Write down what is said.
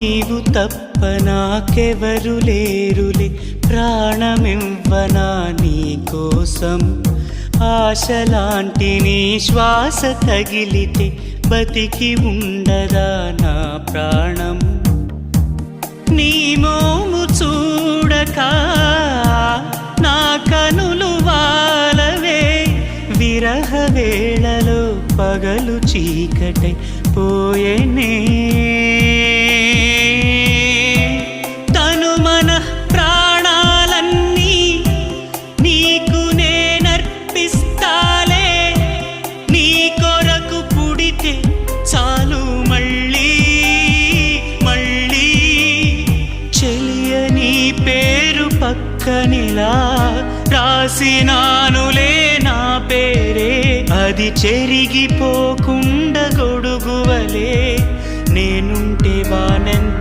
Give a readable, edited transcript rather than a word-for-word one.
నీవు తప్ప నాకెవరు లేరులే, ప్రాణమివ్వనా నీ కోసం. ఆశలాంటి నీ శ్వాస తగిలితే బతికి ఉండదా నా ప్రాణం. నీ మోము చూడక నా కనులు వాలవే, విరహ వేళలో పగలు చీకటై పోయేనే. తను మన ప్రాణాలన్నీ నీకు నేనర్పిస్తాలే, నీ కొరకు పుడితే చాలు మళ్ళీ మళ్ళీ. చెలియ నీ పేరు పక్కనిలా రాసినానులే నా పేరే, అది చెరిగిపోకుండా గొడుగువలే నేనుంటే వానెంత